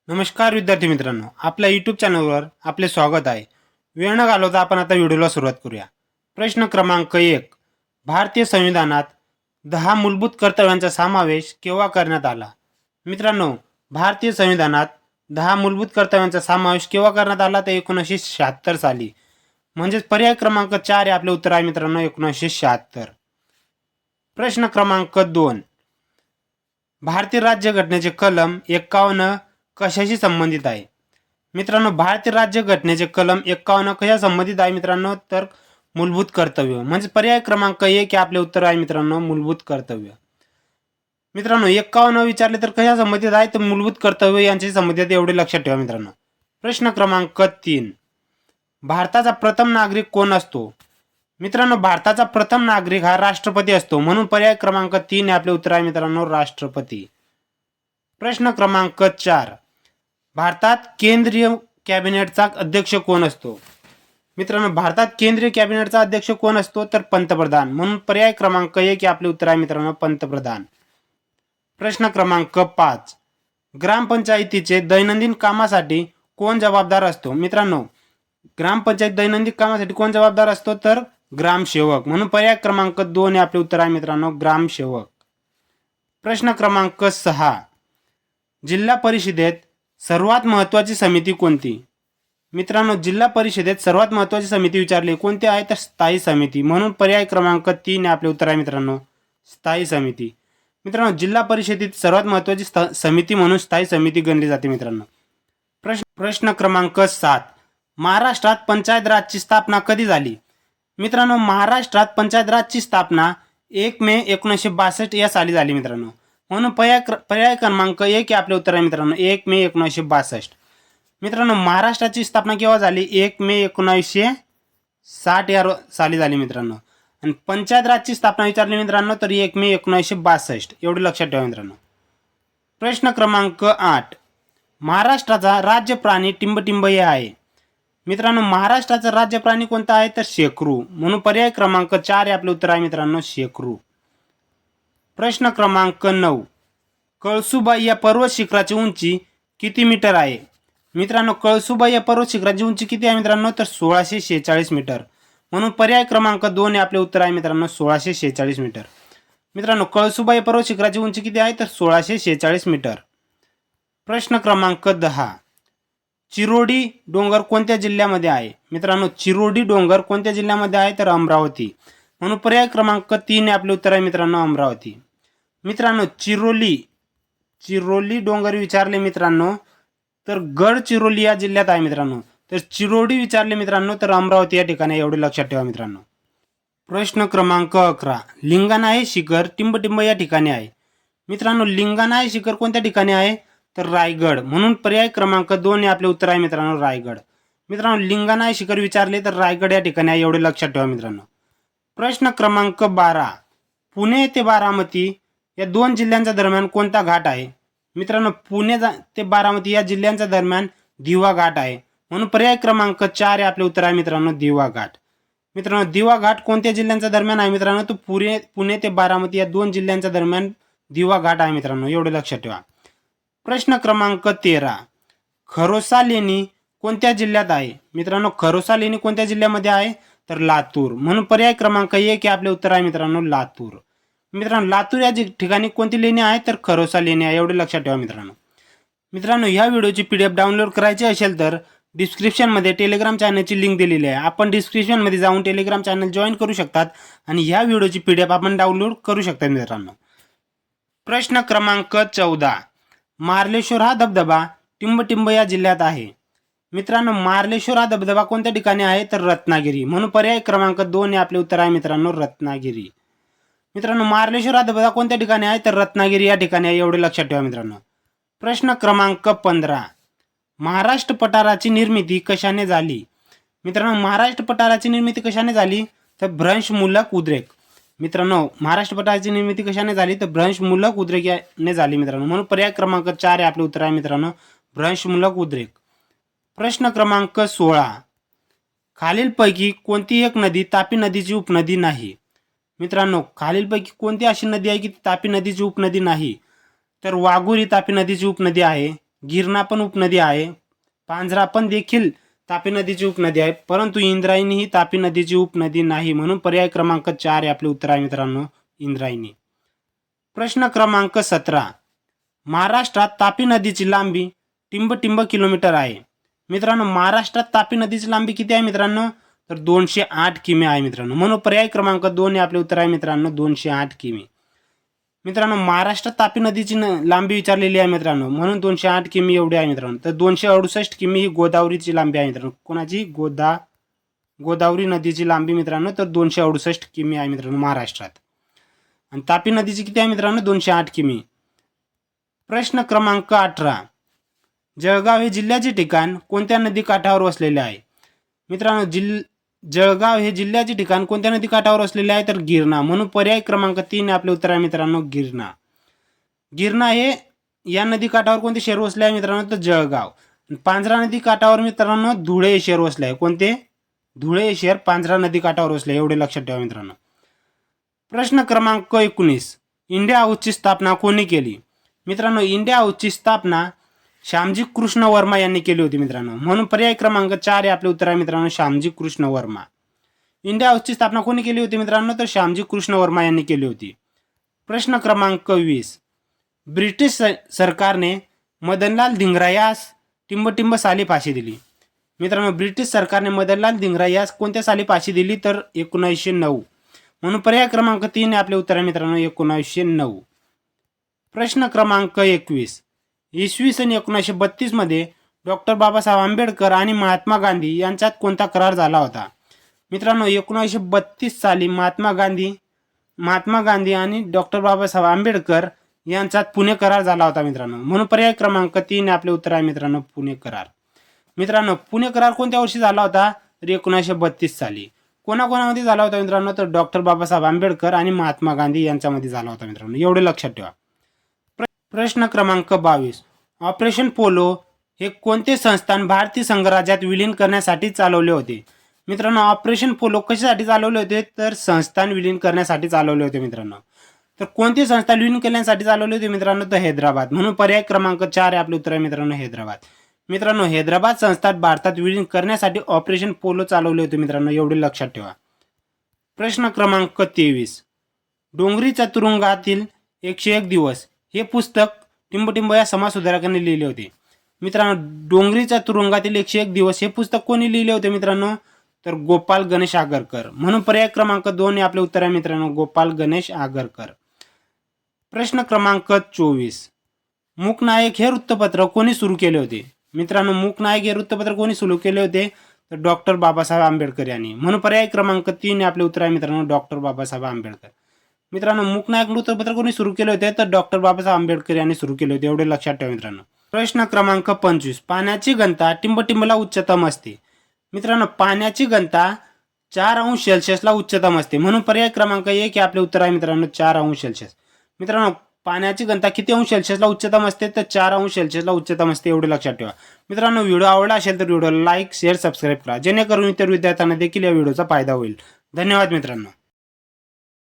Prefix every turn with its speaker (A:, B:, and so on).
A: नमस्कार विद्यार्थी मित्रांनो, आपल्या यूट्यूब चॅनलवर आपले स्वागत आहे. वेळ न घालवता आपण आता व्हिडिओला सुरुवात करूया. प्रश्न क्रमांक 1. भारतीय संविधानात 10 मूलभूत कर्तव्यांचा समावेश केव्हा करण्यात आला? मित्रांनो, भारतीय संविधानात 10 मूलभूत कर्तव्यांचा समावेश केव्हा करण्यात आला? तर 1976 साली. म्हणजेच पर्याय क्रमांक 4 हे आपले उत्तर आहे मित्रांनो, 1976. प्रश्न क्रमांक 2. भारतीय राज्यघटनेचे कलम 51 कशाशी संबंधित आहे? मित्रांनो, भारतीय राज्यघटनेचे कलम 51 कशा संबंधित आहे मित्रांनो? तर मूलभूत कर्तव्य. म्हणजे पर्याय क्रमांक 1 हे आपले उत्तर आहे मित्रांनो, मूलभूत कर्तव्य. मित्रांनो, 51 विचारले तर कशा संबंधित आहे? तर मूलभूत कर्तव्य यांच्याशी संबंधित, एवढे लक्षात ठेवा मित्रांनो. प्रश्न क्रमांक 3. भारताचा प्रथम नागरिक कोण असतो? मित्रांनो, भारताचा प्रथम नागरिक हा राष्ट्रपती असतो. म्हणून पर्याय क्रमांक 3 हे आपले उत्तर आहे मित्रांनो, राष्ट्रपती. प्रश्न क्रमांक 4. भारतात केंद्रीय कॅबिनेटचा अध्यक्ष कोण असतो? मित्रांनो, भारतात केंद्रीय कॅबिनेटचा अध्यक्ष कोण असतो? तर पंतप्रधान. म्हणून पर्याय क्रमांक 1 हे आपले उत्तर आहे मित्रांनो, पंतप्रधान. प्रश्न क्रमांक 5. ग्रामपंचायतीचे दैनंदिन कामासाठी कोण जबाबदार असतो? मित्रांनो, ग्रामपंचायत दैनंदिन कामासाठी कोण जबाबदार असतो? तर ग्रामसेवक. म्हणून पर्याय क्रमांक 2 हे आपले उत्तर आहे मित्रांनो, ग्रामसेवक. प्रश्न क्रमांक 6. जिल्हा परिषदेत सर्वात महत्त्वाची समिती कोणती? मित्रांनो, जिल्हा परिषदेत सर्वात महत्त्वाची समिती विचारली कोणती आहे? तर स्थायी समिती. म्हणून पर्याय क्रमांक 3 हे आपले उत्तर आहे मित्रांनो, स्थायी समिती. मित्रांनो, जिल्हा परिषदेत सर्वात महत्त्वाची समिती म्हणून स्थायी समिती गणली जाते मित्रांनो. प्रश्न क्रमांक 7. महाराष्ट्रात पंचायत राजची स्थापना कधी झाली? मित्रांनो, महाराष्ट्रात पंचायत राजची स्थापना 1 मे 1962 या साली झाली मित्रांनो. म्हणून पर्याय क्रमांक 1 हे आपले उत्तर आहे मित्रांनो, 1 मे 1962. मित्रांनो, महाराष्ट्राची स्थापना केव्हा झाली? 1 मे 1960 या साली झाली मित्रांनो. आणि पंचायत राजची स्थापना विचारली मित्रांनो, तर 1 मे 1962. एवढे लक्षात ठेवा मित्रांनो. प्रश्न क्रमांक 8. महाराष्ट्राचा राज्य प्राणी टिंबटिंब हे आहे. मित्रांनो, महाराष्ट्राचा राज्य प्राणी कोणता आहे? तर शेकरू. म्हणून पर्याय क्रमांक 4 हे आपले उत्तर आहे मित्रांनो, शेकरू. प्रश्न क्रमांक 9. कळसुबाई या पर्वत शिखराची उंची किती मीटर आहे? मित्रांनो, कळसुबाई या पर्वत शिखराची उंची किती आहे मित्रांनो? तर 1646 मीटर. म्हणून पर्याय क्रमांक 2 हे आपले उत्तर आहे मित्रांनो, 1646 मीटर. मित्रांनो, कळसुबाई पर्वत शिखराची उंची किती आहे? तर 1646 मीटर. प्रश्न क्रमांक 10. चिरोडी डोंगर कोणत्या जिल्ह्यामध्ये आहे? मित्रांनो, चिरोडी डोंगर कोणत्या जिल्ह्यामध्ये आहे? तर अमरावती. म्हणून पर्याय क्रमांक 3 हे आपले उत्तर आहे मित्रांनो, अमरावती. मित्रांनो, चिरोली डोंगर विचारले मित्रांनो, तर गडचिरोली या जिल्ह्यात आहे मित्रांनो. तर चिरोडी विचारले मित्रांनो, तर अमरावती या ठिकाणी. एवढे लक्षात ठेवा मित्रांनो. प्रश्न क्रमांक 11. लिंगाणा हे शिखर टिंबटिंब या ठिकाणी आहे. मित्रांनो, लिंगाणा हे शिखर कोणत्या ठिकाणी आहे? तर रायगड. म्हणून पर्याय क्रमांक 2 हे आपले उत्तर आहे मित्रांनो, रायगड. मित्रांनो, लिंगाणा हे शिखर विचारले तर रायगड या ठिकाणी आहे. एवढे लक्षात ठेवा मित्रांनो. प्रश्न क्रमांक 12. पुणे ते बारामती या 2 जिल्ह्यांच्या दरम्यान कोणता घाट आहे? मित्रांनो, पुणे ते बारामती या जिल्ह्यांच्या दरम्यान दिवा घाट आहे. म्हणून पर्याय क्रमांक 4 हे आपले उत्तर आहे मित्रांनो, दिवा घाट. मित्रांनो, दिवा घाट कोणत्या जिल्ह्यांच्या दरम्यान आहे मित्रांनो? तो पुणे ते बारामती या 2 जिल्ह्यांच्या दरम्यान दिवा घाट आहे मित्रांनो. एवढे लक्षात ठेवा. प्रश्न क्रमांक 13. खरोसा लेणी कोणत्या जिल्ह्यात आहे? मित्रांनो, खरोसा लेणी कोणत्या जिल्ह्यामध्ये आहे? तर लातूर. म्हणून पर्याय क्रमांक 1 हे आपले उत्तर आहे मित्रांनो, लातूर. मित्रांनो, लातूर या ठिकाणी कोणती लेणी आहे? तर खरोसा लेणी आहे. एवढे लक्षात ठेवा मित्रांनो. मित्रांनो, ह्या व्हिडिओची PDF डाउनलोड करायची असेल तर डिस्क्रिप्शनमध्ये टेलिग्राम चॅनलची लिंक दिलेली आहे. आपण डिस्क्रिप्शनमध्ये जाऊन टेलिग्राम चॅनल जॉईन करू शकतात आणि ह्या व्हिडिओची PDF आपण डाउनलोड करू शकता मित्रांनो. प्रश्न क्रमांक 14. मार्लेश्वर हा धबधबा टिंबटिंब या जिल्ह्यात आहे. मित्रांनो, मार्लेश्वर हा धबधबा कोणत्या ठिकाणी आहे? तर रत्नागिरी. म्हणून पर्याय क्रमांक 2 हे आपले उत्तर आहे मित्रांनो, रत्नागिरी. मित्रांनो, मार्लेश्वर हा धबधबा कोणत्या ठिकाणी आहे? तर रत्नागिरी या ठिकाणी आहे. एवढे लक्षात ठेवा मित्रांनो. प्रश्न क्रमांक 15. महाराष्ट्र पठाराची निर्मिती कशाने झाली? मित्रांनो, महाराष्ट्र पठाराची निर्मिती कशाने झाली? तर भ्रंशमूलक उद्रेक. मित्रांनो, महाराष्ट्र पठाराची निर्मिती कशाने झाली? तर भ्रंशमूलक उद्रेक याने झाली मित्रांनो. म्हणून पर्याय क्रमांक 4 हे आपले उत्तर आहे मित्रांनो, भ्रंशमूलक उद्रेक. प्रश्न क्रमांक 16. खालीलपैकी कोणती एक नदी तापी नदीची उपनदी नाही? मित्रांनो, खालीलपैकी कोणती अशी नदी आहे की तापी नदीची उपनदी नाही? तर वाघोरी तापी नदीची उपनदी आहे. गिरणा पण उपनदी आहे, पांझरा पण देखील तापी नदीची उपनदी आहे, परंतु इंद्रायणी ही तापी नदीची उपनदी नाही, म्हणून पर्याय क्रमांक 4 हे आपले उत्तर आहे मित्रांनो, इंद्रायणी. प्रश्न क्रमांक 17. महाराष्ट्रात तापी नदीची लांबी टिंब किलोमीटर आहे. मित्रांनो, महाराष्ट्रात तापी नदीची लांबी किती आहे मित्रांनो? तर 208 किमी आहे मित्रांनो, म्हणून पर्याय क्रमांक 2 हे आपले उत्तर आहे मित्रांनो, 208 किमी. मित्रांनो, महाराष्ट्रात तापी नदीची लांबी विचारलेली आहे मित्रांनो, म्हणून 208 किमी एवढी आहे मित्रांनो. तर 268 किमी ही गोदावरीची लांबी आहे मित्रांनो. कोणाची? गोदावरी नदीची लांबी मित्रांनो, तर 268 किमी आहे मित्रांनो महाराष्ट्रात. आणि तापी नदीची किती आहे मित्रांनो? 208 किमी. प्रश्न क्रमांक 18. जळगाव हे जिल्ह्याचे ठिकाण कोणत्या नदी काठावर वसलेले आहे? मित्रांनो, जळगाव हे जिल्ह्याचे ठिकाण कोणत्या नदी काठावर वसलेले आहे? तर गिरणा, म्हणून पर्याय क्रमांक 3 आपले उत्तर आहे मित्रांनो, गिरणा. गिरणा हे या नदी काठावर कोणते शहर वसले आहे मित्रांनो? तर जळगाव. पांझरा नदी काठावर मित्रांनो धुळे हे शहर वसले आहे. कोणते? धुळे हे शहर पांझरा नदी काठावर वसले, एवढे लक्षात ठेवा मित्रांनो. प्रश्न क्रमांक 19. इंडिया हाऊसची स्थापना कोणी केली? मित्रांनो, इंडिया हाऊसची स्थापना श्यामजी कृष्ण वर्मा यांनी केली होती मित्रांनो, म्हणून पर्याय क्रमांक 4 हे आपले उत्तर आहे मित्रांनो, श्यामजी कृष्ण वर्मा. इंडिया हाऊसची स्थापना कोणी केली होती मित्रांनो? तर श्यामजी कृष्ण वर्मा यांनी केली होती. प्रश्न क्रमांक 20. ब्रिटिश सरकारने मदनलाल धिंगरा यास टिंब साली फाशी दिली. मित्रांनो, ब्रिटिश सरकारने मदनलाल धिंगरा यास कोणत्या साली फाशी दिली? तर 1909, म्हणून पर्याय क्रमांक 3 हे आपले उत्तर आहे मित्रांनो, 1909. प्रश्न क्रमांक 21. इसवी सन 1932 मध्ये डॉक्टर बाबासाहेब आंबेडकर आणि महात्मा गांधी यांच्यात कोणता करार झाला होता? मित्रांनो, 1932 साली महात्मा गांधी आणि डॉक्टर बाबासाहेब आंबेडकर यांच्यात पुणे करार झाला होता मित्रांनो, म्हणून पर्याय क्रमांक 3 आपले उत्तर आहे मित्रांनो, पुणे करार. मित्रांनो, पुणे करार कोणत्या वर्षी झाला होता? तर 1932 साली. कोणाकोणामध्ये झाला होता मित्रांनो? तर डॉक्टर बाबासाहेब आंबेडकर आणि महात्मा गांधी यांच्यामध्ये झाला होता मित्रांनो, एवढे लक्षात ठेवा. प्रश्न क्रमांक 22. ऑपरेशन पोलो हे कोणते संस्थान भारतीय संघराज्यात विलीन करण्यासाठी चालवले होते? मित्रांनो, ऑपरेशन पोलो कशासाठी चालवले होते? तर संस्थान विलीन करण्यासाठी चालवले होते मित्रांनो. तर कोणते संस्थान विलीन करण्यासाठी चालवले होते मित्रांनो? तर हैदराबाद, म्हणून पर्याय क्रमांक 4 आपले उत्तर आहे मित्रांनो, हैदराबाद. मित्रांनो, हैदराबाद संस्थान भारतात विलीन करण्यासाठी ऑपरेशन पोलो चालवले होते मित्रांनो, एवढे लक्षात ठेवा. प्रश्न क्रमांक 23. डोंगरीच्या तुरुंगातील 101 दिवस हे पुस्तक टिंब या समाजसुधारकांनी लिहिले होते. मित्रांनो, डोंगरीच्या तुरुंगातील 101 दिवस हे पुस्तक कोणी लिहिले होते मित्रांनो? तर गोपाल गणेश आगरकर, म्हणून पर्याय क्रमांक 2 हे आपले उत्तर आहे मित्रांनो, गोपाल गणेश आगरकर. प्रश्न क्रमांक 24. मूकनायक हे वृत्तपत्र कोणी सुरू केले होते? मित्रांनो, मूकनायक हे वृत्तपत्र कोणी सुरू केले होते? तर डॉक्टर बाबासाहेब आंबेडकर यांनी, म्हणून पर्याय क्रमांक 3 हे आपले उत्तर आहे मित्रांनो, डॉक्टर बाबासाहेब आंबेडकर. मित्रांनो, मूकनायक वृत्तपत्र कोणी सुरू केले होते? तर डॉक्टर बाबासाहेब आंबेडकर यांनी सुरू केले होते, एवढे लक्षात ठेवा मित्रांनो. प्रश्न क्रमांक 25. पाण्याची घनता टिंबला उच्चतम असते. मित्रांनो, पाण्याची घनता 4°C उच्चतम असते, म्हणून पर्याय क्रमांक 1 हे आपले उत्तर आहे मित्रांनो, 4°C. मित्रांनो, पाण्याची घनता किती अंश उच्चतम असते? तर 4°C उच्चतम असते, एवढे लक्षात ठेवा. मित्रांनो, व्हिडिओ आवडला असेल तर व्हिडिओला लाईक, शेअर, सबस्क्राईब करा, जेणेकरून इतर विद्यार्थ्यांना देखील या व्हिडिओचा फायदा होईल. धन्यवाद मित्रांनो.